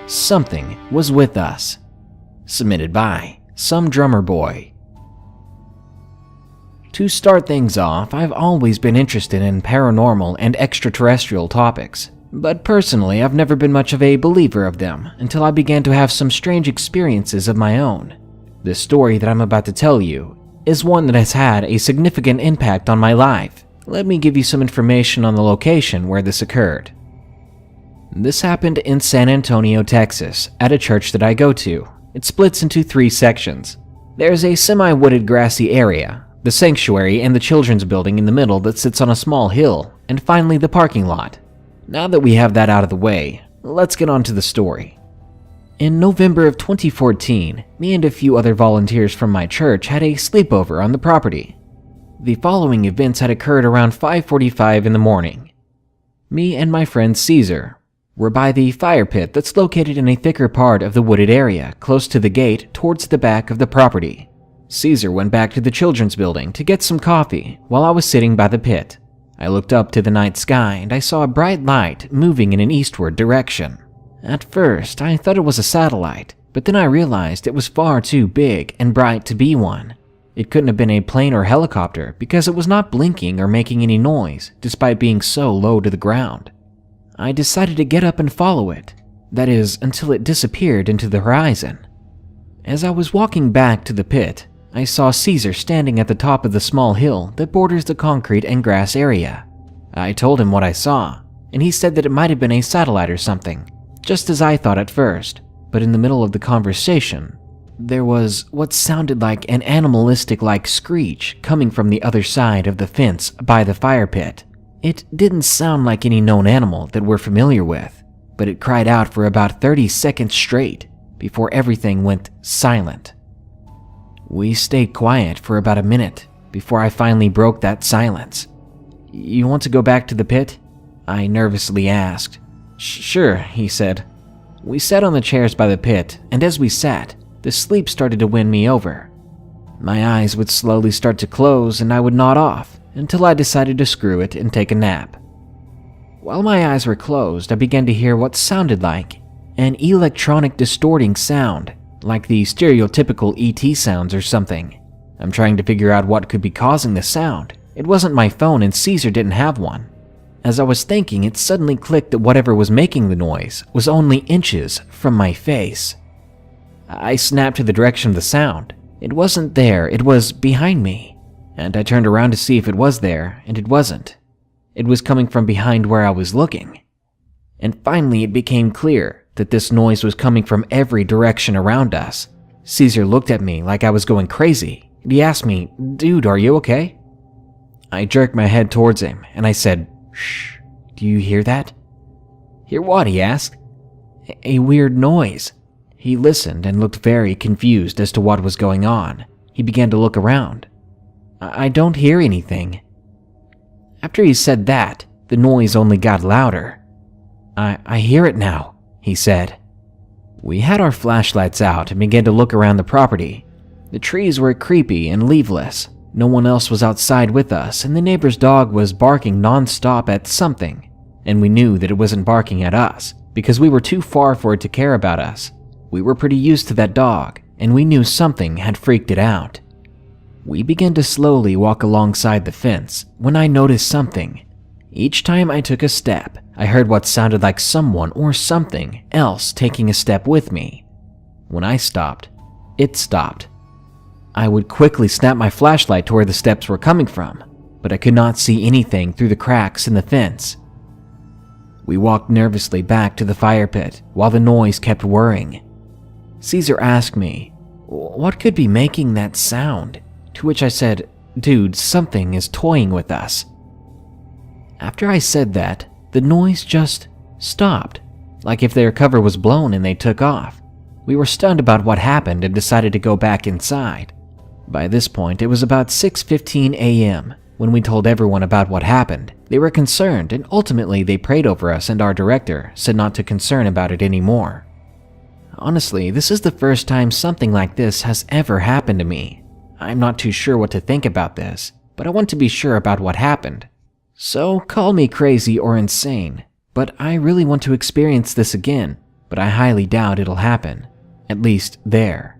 Something was with us. Submitted by Some Drummer Boy. To start things off, I've always been interested in paranormal and extraterrestrial topics, but personally I've never been much of a believer of them until I began to have some strange experiences of my own. The story that I'm about to tell you is one that has had a significant impact on my life. Let me give you some information on the location where this occurred. This happened in San Antonio, Texas, at a church that I go to. It splits into 3 sections. There's a semi-wooded grassy area, the sanctuary and the children's building in the middle that sits on a small hill, and finally the parking lot. Now that we have that out of the way, let's get on to the story. In November of 2014, me and a few other volunteers from my church had a sleepover on the property. The following events had occurred around 5:45 in the morning. Me and my friend Caesar were by the fire pit that's located in a thicker part of the wooded area close to the gate towards the back of the property. Caesar went back to the children's building to get some coffee while I was sitting by the pit. I looked up to the night sky and I saw a bright light moving in an eastward direction. At first, I thought it was a satellite, but then I realized it was far too big and bright to be one. It couldn't have been a plane or helicopter because it was not blinking or making any noise despite being so low to the ground. I decided to get up and follow it, that is, until it disappeared into the horizon. As I was walking back to the pit, I saw Caesar standing at the top of the small hill that borders the concrete and grass area. I told him what I saw, and he said that it might have been a satellite or something, just as I thought at first, but in the middle of the conversation, there was what sounded like an animalistic-like screech coming from the other side of the fence by the fire pit. It didn't sound like any known animal that we're familiar with, but it cried out for about 30 seconds straight before everything went silent. We stayed quiet for about a minute before I finally broke that silence. "You want to go back to the pit?" I nervously asked. "Sure," he said. We sat on the chairs by the pit, and as we sat, the sleep started to win me over. My eyes would slowly start to close and I would nod off until I decided to screw it and take a nap. While my eyes were closed, I began to hear what sounded like an electronic distorting sound, like the stereotypical ET sounds or something. I'm trying to figure out what could be causing the sound. It wasn't my phone and Caesar didn't have one. As I was thinking, it suddenly clicked that whatever was making the noise was only inches from my face. I snapped to the direction of the sound. It wasn't there, it was behind me. And I turned around to see if it was there, and it wasn't. It was coming from behind where I was looking. And finally it became clear that this noise was coming from every direction around us. Caesar looked at me like I was going crazy, and he asked me, "Dude, are you okay?" I jerked my head towards him, and I said, "Shh, do you hear that?" "Hear what?" he asked. "A weird noise." He listened and looked very confused as to what was going on. He began to look around. "I don't hear anything." After he said that, the noise only got louder. I hear it now," he said. We had our flashlights out and began to look around the property. The trees were creepy and leafless. No one else was outside with us, and the neighbor's dog was barking non-stop at something, and we knew that it wasn't barking at us because we were too far for it to care about us. We were pretty used to that dog, and we knew something had freaked it out. We began to slowly walk alongside the fence when I noticed something. Each time I took a step, I heard what sounded like someone or something else taking a step with me. When I stopped, it stopped. I would quickly snap my flashlight to where the steps were coming from, but I could not see anything through the cracks in the fence. We walked nervously back to the fire pit while the noise kept whirring. Caesar asked me, "What could be making that sound?" To which I said, "Dude, something is toying with us." After I said that, the noise just stopped, like if their cover was blown and they took off. We were stunned about what happened and decided to go back inside. By this point, it was about 6:15 a.m. when we told everyone about what happened. They were concerned, and ultimately they prayed over us, and our director said not to concern about it anymore. Honestly, this is the first time something like this has ever happened to me. I'm not too sure what to think about this, but I want to be sure about what happened. So call me crazy or insane, but I really want to experience this again. but I highly doubt it'll happen, at least there.